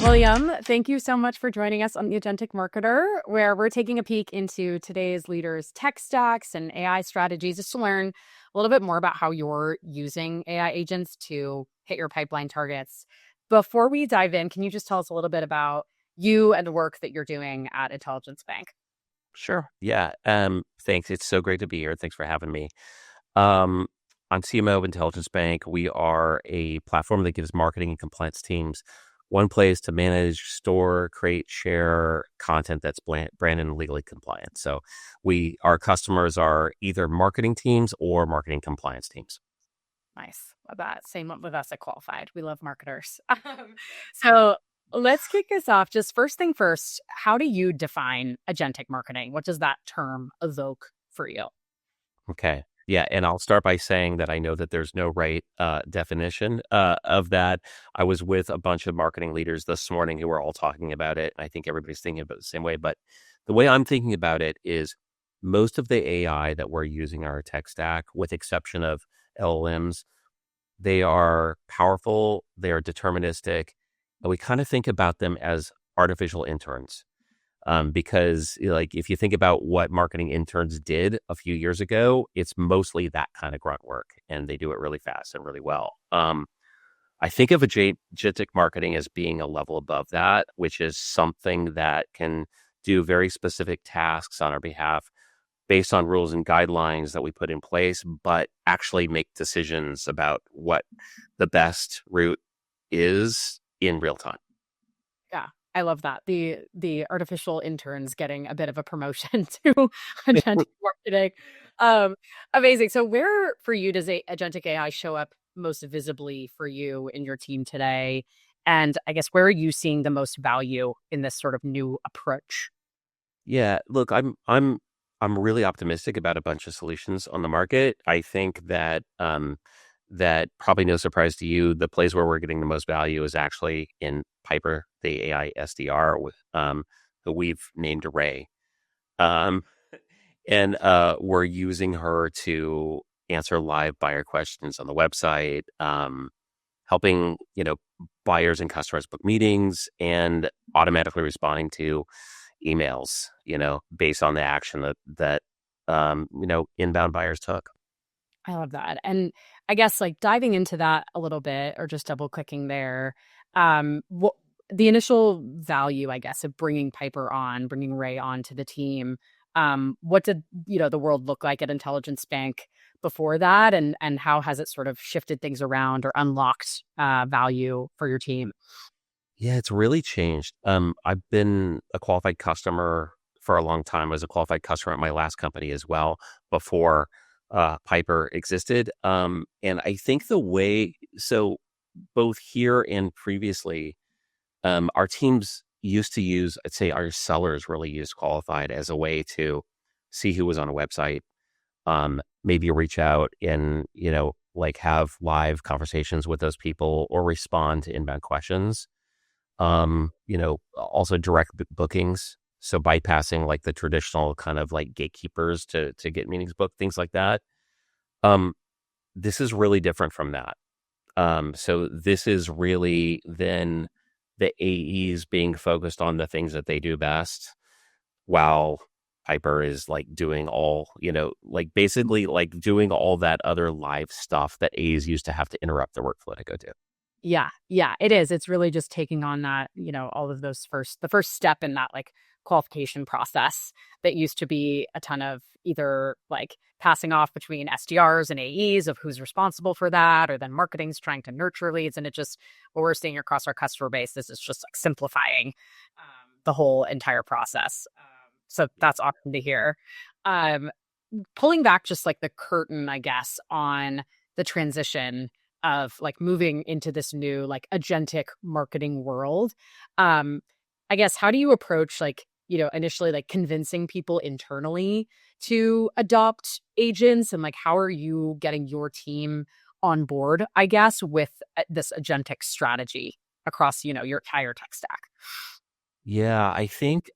William, thank you so much for joining us on the Agentic Marketer, where we're taking a peek into today's leaders' tech stacks and AI strategies just to learn a little bit more about how you're using AI agents to hit your pipeline targets. Before we dive in, can you just tell us a little bit about you and the work that you're doing at Intelligence Bank? Sure. Yeah. Thanks. It's so great to be here. Thanks for having me. Um, on CMO Intelligence Bank, we are a platform that gives marketing and compliance teams one place to manage, store, create, share content that's brand and legally compliant. So our customers are either marketing teams or marketing compliance teams. Nice. Love that. Same with us at Qualified. We love marketers. So let's kick this off. Just first thing first, how do you define agentic marketing? What does that term evoke for you? Okay. Yeah. And I'll start by saying that I know that there's no right definition of that. I was with a bunch of marketing leaders this morning who were all talking about it. I think everybody's thinking about it the same way. But the way I'm thinking about it is most of the AI that we're using in our tech stack, with exception of LLMs, they are powerful, they are deterministic, and we kind of think about them as artificial interns. Because like if you think about what marketing interns did a few years ago, it's mostly that kind of grunt work, and they do it really fast and really well. I think of agentic marketing as being a level above that, which is something that can do very specific tasks on our behalf based on rules and guidelines that we put in place, but actually make decisions about what the best route is in real time. Yeah, I love that. The artificial interns getting a bit of a promotion to agentic marketing. Um, Amazing. So where for you does agentic AI show up most visibly for you in your team today? And I guess where are you seeing the most value in this sort of new approach? Yeah, look, I'm really optimistic about a bunch of solutions on the market. I think that probably no surprise to you, the place where we're getting the most value is actually in Piper, the AI SDR with who we've named Ray. Um, and we're using her to answer live buyer questions on the website, helping, buyers and customers book meetings and automatically responding to emails, based on the action that inbound buyers took. I love that. And I guess like diving into that a little bit or just double clicking there, what the initial value, I guess, of bringing Ray on to the team. What did, the world look like at Intelligence Bank before that? And how has it sort of shifted things around or unlocked value for your team? Yeah, it's really changed. I've been a qualified customer for a long time. I was a qualified customer at my last company as well before Piper existed. And I think both here and previously, our teams used to use, I'd say our sellers really used Qualified as a way to see who was on a website, maybe reach out and, like have live conversations with those people or respond to inbound questions. Also direct bookings. So bypassing like the traditional kind of like gatekeepers to get meetings booked, things like that. Um, this is really different from that. So this is really then the AEs being focused on the things that they do best, while Piper is like doing like basically like doing all that other live stuff that AEs used to have to interrupt their workflow to go do. Yeah, yeah, it is. It's really just taking on that, all of the first step in that like qualification process that used to be a ton of either like passing off between SDRs and AEs of who's responsible for that, or then marketing's trying to nurture leads. And it just, what we're seeing across our customer base, this is just like simplifying the whole entire process. So that's awesome to hear. Um, Pulling back just like the curtain, I guess, on the transition of like moving into this new like agentic marketing world. Um, I guess how do you approach like, initially like convincing people internally to adopt agents, and like how are you getting your team on board, I guess, with this agentic strategy across, your entire tech stack? Yeah, I think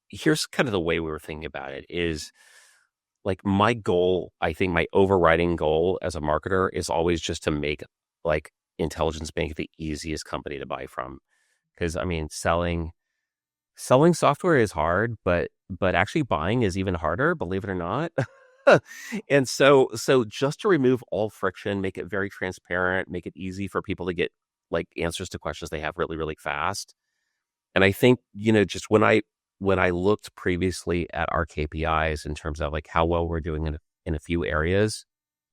here's kind of the way we were thinking about it is like my goal, I think my overriding goal as a marketer is always just to make like Intelligence Bank the easiest company to buy from. Because I mean, selling software is hard, but actually buying is even harder, believe it or not. And so just to remove all friction, make it very transparent, make it easy for people to get like answers to questions they have really, really fast. And I think, just when I looked previously at our KPIs in terms of like how well we're doing in a few areas,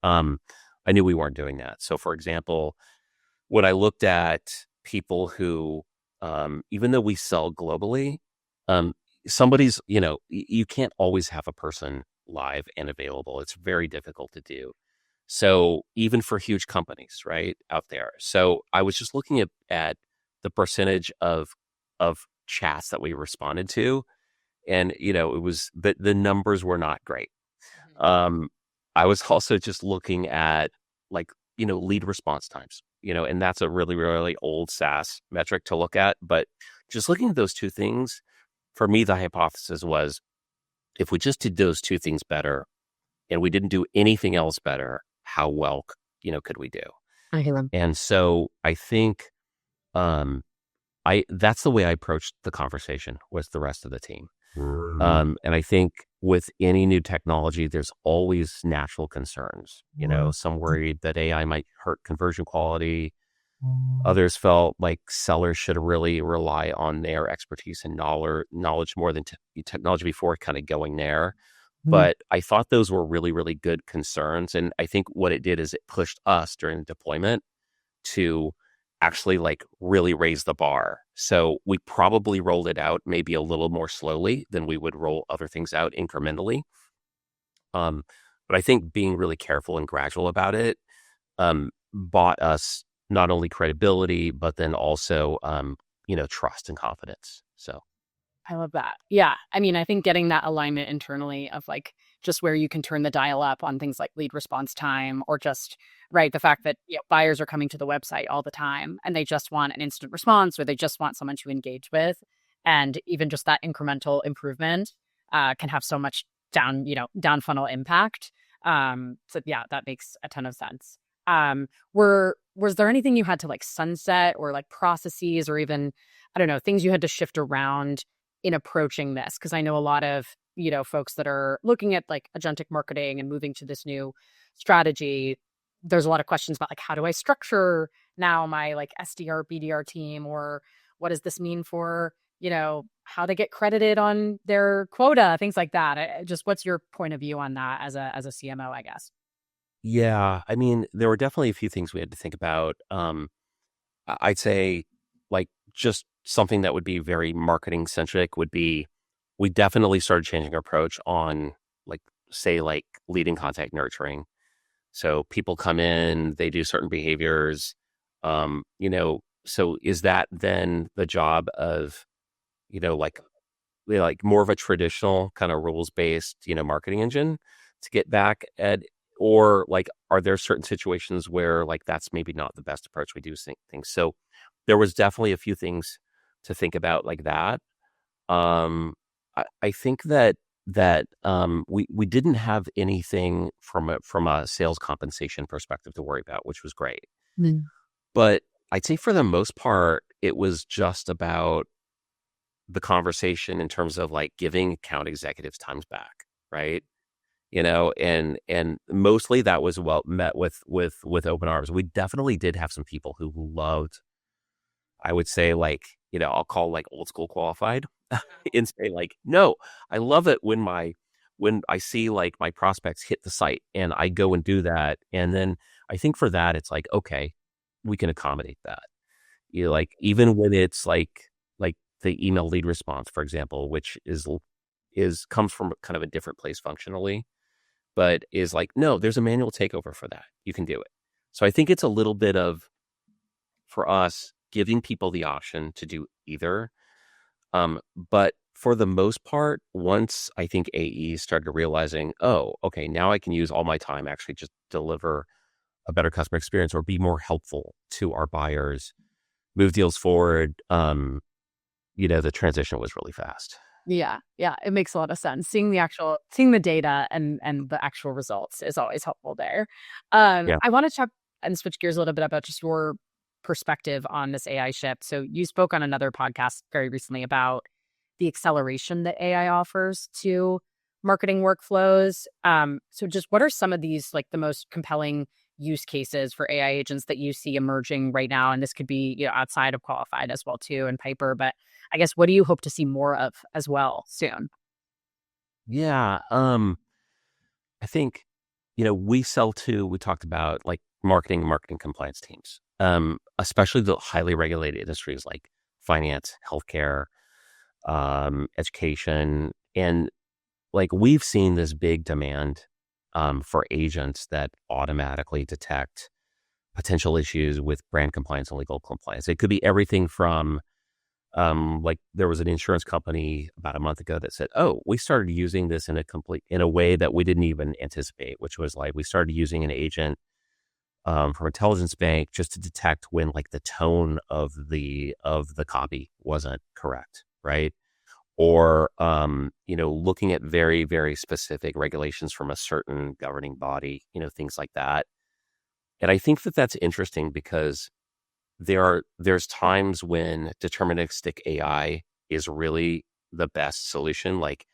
um, I knew we weren't doing that. So for example, when I looked at people who, even though we sell globally, um, you can't always have a person live and available. It's very difficult to do. So even for huge companies, right, out there. So I was just looking at the percentage of chats that we responded to, and it was the numbers were not great. Mhm. Um, I was also just looking at like, lead response times, and that's a really, really old SaaS metric to look at. But just looking at those two things, for me, the hypothesis was if we just did those two things better and we didn't do anything else better, how well, could we do? I hear them. And so I think um, that's the way I approached the conversation with the rest of the team. And I think with any new technology, there's always natural concerns. Some worried that AI might hurt conversion quality. Others felt like sellers should really rely on their expertise and knowledge more than technology before kind of going there. Mhm. But I thought those were really, really good concerns. And I think what it did is it pushed us during deployment to actually like really raise the bar. So we probably rolled it out maybe a little more slowly than we would roll other things out incrementally. Um, but I think being really careful and gradual about it bought us not only credibility, but then also trust and confidence. So I love that. Yeah. I mean, I think getting that alignment internally of like just where you can turn the dial up on things like lead response time or just, right, the fact that buyers are coming to the website all the time and they just want an instant response or they just want someone to engage with. And even just that incremental improvement can have so much down funnel impact. So yeah, that makes a ton of sense. Was there anything you had to like sunset or like processes or even, I don't know, things you had to shift around in approaching this? Because I know a lot of, folks that are looking at like agentic marketing and moving to this new strategy. There's a lot of questions about like, how do I structure now my like SDR, BDR team, or what does this mean for, how to get credited on their quota, things like that. Just what's your point of view on that as a CMO, I guess? yeah, I mean, there were definitely a few things we had to think about. I'd say like just something that would be very marketing centric would be we definitely started changing our approach on like say like leading contact nurturing. So people come in, they do certain behaviors. So is that then the job of, like more of a traditional kind of rules based, marketing engine to get back at, or like, are there certain situations where like that's maybe not the best approach we do things? So there was definitely a few things to think about like that. I think that we didn't have anything from a sales compensation perspective to worry about, which was great. Mm. But I'd say for the most part, it was just about the conversation in terms of like giving account executives times back, right? And mostly that was well met with open arms. We definitely did have some people who loved, I would say, like, I'll call like old school qualified and say like, no, I love it when I see like my prospects hit the site and I go and do that. And then I think for that, it's like, okay, we can accommodate that. Like even when it's like the email lead response, for example, which is comes from kind of a different place functionally, but is like, no, there's a manual takeover for that. You can do it. So I think it's a little bit of, for us, giving people the option to do either. But for the most part, once I think AE started realizing, oh, okay, now I can use all my time actually just deliver a better customer experience or be more helpful to our buyers, move deals forward. The transition was really fast. Yeah, yeah, it makes a lot of sense. Seeing the data and the actual results is always helpful there. Yeah. I wanna talk and switch gears a little bit about just your perspective on this AI shift. So you spoke on another podcast very recently about the acceleration that AI offers to marketing workflows. So just what are some of these like the most compelling use cases for AI agents that you see emerging right now? And this could be, outside of qualified as well too and Piper, but I guess what do you hope to see more of as well soon? Yeah. I think, we talked about like marketing compliance teams, especially the highly regulated industries like finance, healthcare, education. And like we've seen this big demand for agents that automatically detect potential issues with brand compliance and legal compliance. It could be everything from like there was an insurance company about a month ago that said, "Oh, we started using this in a way that we didn't even anticipate," which was like we started using an agent from Intelligence Bank just to detect when like the tone of the copy wasn't correct, right? Or looking at very very specific regulations from a certain governing body, things like that. And I think that that's interesting because there's times when deterministic AI is really the best solution. Like,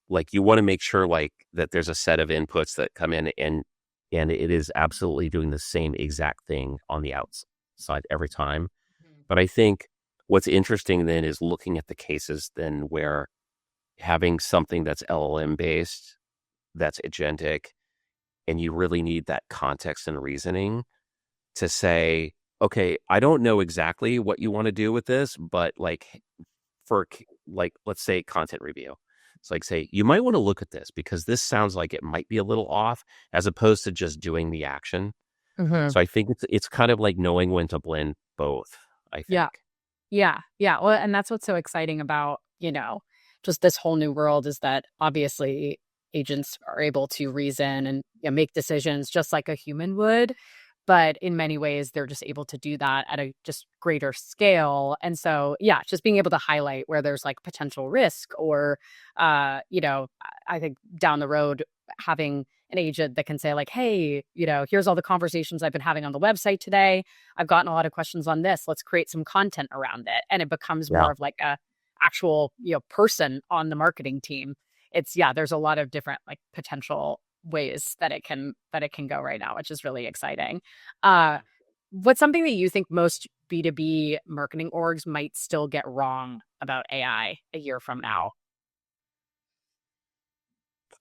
like you want to make sure like that there's a set of inputs that come in and it is absolutely doing the same exact thing on the outside every time. Mhm. But I think what's interesting then is looking at the cases then where having something that's LLM based, that's agentic, and you really need that context and reasoning to say, okay, I don't know exactly what you want to do with this, but like like, let's say content review. It's like, say, you might want to look at this because this sounds like it might be a little off as opposed to just doing the action. Mhm. So I think it's kind of like knowing when to blend both, I Yeah. think. Yeah. Yeah. Well, and that's what's so exciting about, just this whole new world is that obviously agents are able to reason and make decisions just like a human would. But in many ways, they're just able to do that at a just greater scale. And so, yeah, just being able to highlight where there's like potential risk or, I think down the road, having an agent that can say, like, hey, here's all the conversations I've been having on the website today. I've gotten a lot of questions on this. Let's create some content around it. And it becomes Yeah. more of like a actual, person on the marketing team. Yeah, there's a lot of different like potential ways that it can go right now, which is really exciting. Uh what's something that you think most B2B marketing orgs might still get wrong about AI a year from now?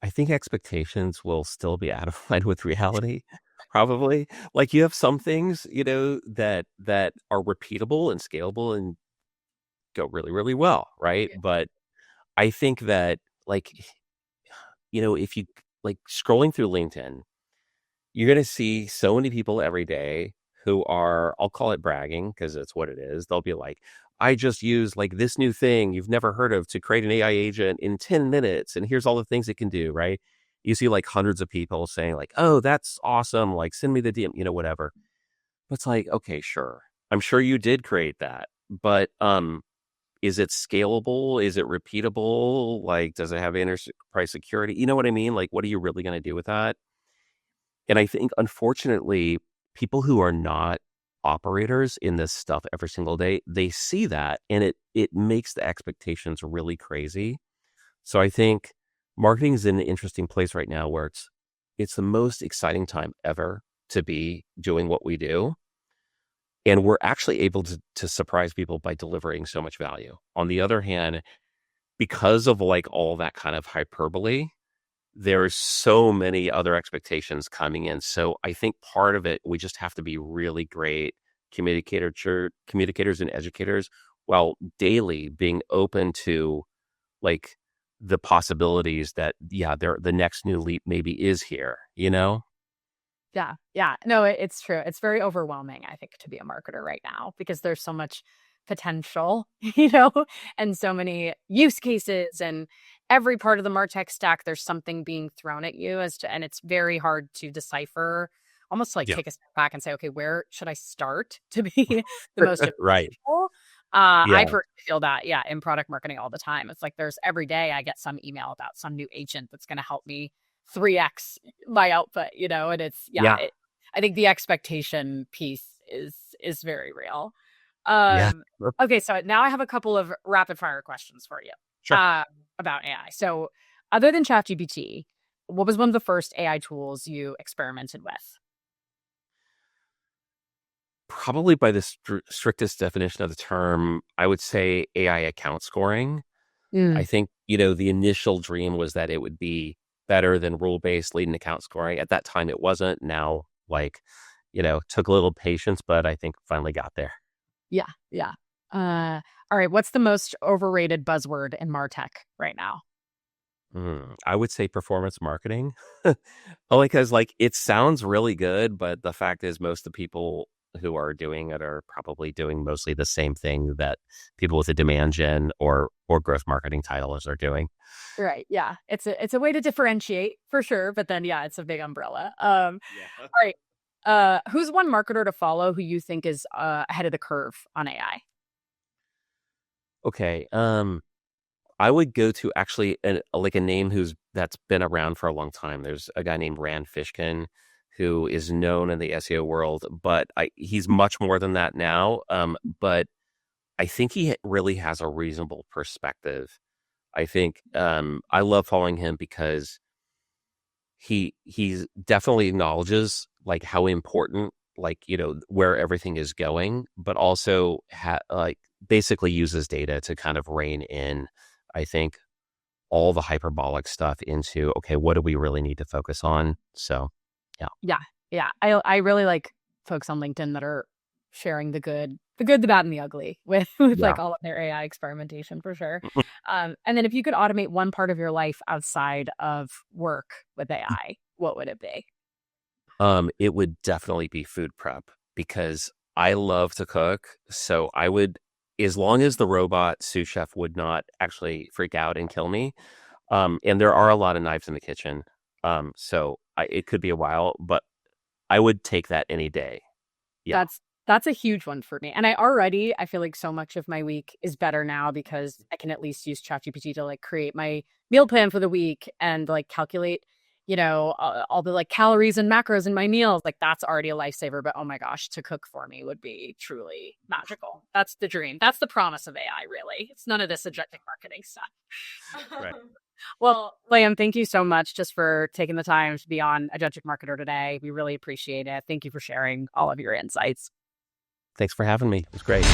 I think expectations will still be out of line with reality, probably. Like you have some things, that are repeatable and scalable and go really, really well, right? But I think that like, if you like scrolling through LinkedIn, you're going to see so many people every day who are, I'll call it bragging because that's what it is. They'll be like, I just used like this new thing you've never heard of to create an AI agent in 10 minutes. And here's all the things it can do, right? You see like hundreds of people saying like, oh, that's awesome. Like send me the DM, whatever. But it's like, okay, sure. I'm sure you did create that. But is it scalable? Is it repeatable? Like, does it have enterprise security? You know what I mean? Like, what are you really going to do with that? And I think, unfortunately, people who are not operators in this stuff every single day, they see that and it makes the expectations really crazy. So I think marketing is in an interesting place right now where it's the most exciting time ever to be doing what we do. And we're actually able to surprise people by delivering so much value. On the other hand, because of like all that kind of hyperbole, there's so many other expectations coming in. So I think part of it, we just have to be really great communicators and educators while daily being open to like the possibilities that, yeah, the next new leap maybe is here, you know? Yeah, yeah. No, it's true. It's very overwhelming, I think, to be a marketer right now because there's so much potential, and so many use cases and every part of the MarTech stack, there's something being thrown at you and it's very hard to decipher, almost like Yeah. take a step back and say, okay, where should I start to be the most Right. impactful? I Yeah. personally feel that, yeah, in product marketing all the time. It's like there's every day I get some email about some new agent that's going to help me 3x my output, and it's yeah, Yeah. I think the expectation piece is very real. Yeah. Okay, so now I have a couple of rapid fire questions for you Sure. about AI. So, other than ChatGPT, what was one of the first AI tools you experimented with? Probably by the strictest definition of the term, I would say AI account scoring. I Mm, think, the initial dream was that it would be better than rule-based lead and account scoring. At that time, it wasn't. Now, took a little patience, but I think finally got there. yeah, yeah. All right, what's the most overrated buzzword in MarTech right now? I would say performance marketing. Only because, it sounds really good, but the fact is most of the people who are doing it are probably doing mostly the same thing that people with a demand gen or growth marketing titles are doing. Right, yeah. It's a way to differentiate for sure, but then yeah, it's a big umbrella. Yeah. All right. Who's one marketer to follow who you think is ahead of the curve on AI? Okay. I would go to actually a name that's been around for a long time. There's a guy named Rand Fishkin who is known in the SEO world, but he's much more than that now. But I think he really has a reasonable perspective. I think I love following him because he definitely acknowledges how important where everything is going, but also basically uses data to kind of rein in, I think, all the hyperbolic stuff into, okay, what do we really need to focus on? So, yeah. Yeah, yeah. I really like folks on LinkedIn that are sharing the good, the bad, and the ugly with Yeah. like all of their AI experimentation for sure. And then if you could automate one part of your life outside of work with AI, what would it be? It would definitely be food prep because I love to cook. So I would, as long as the robot sous chef would not actually freak out and kill me. And there are a lot of knives in the kitchen. So it could be a while, but I would take that any day. Yeah. That's a huge one for me. And I feel like so much of my week is better now because I can at least use ChatGPT to like create my meal plan for the week and like calculate, all the like calories and macros in my meals. Like that's already a lifesaver. But oh my gosh, to cook for me would be truly magical. That's the dream. That's the promise of AI, really. It's none of this agentic marketing stuff. Right. Well, Liam, thank you so much just for taking the time to be on Agentic Marketer today. We really appreciate it. Thank you for sharing all of your insights. Thanks for having me. It was great.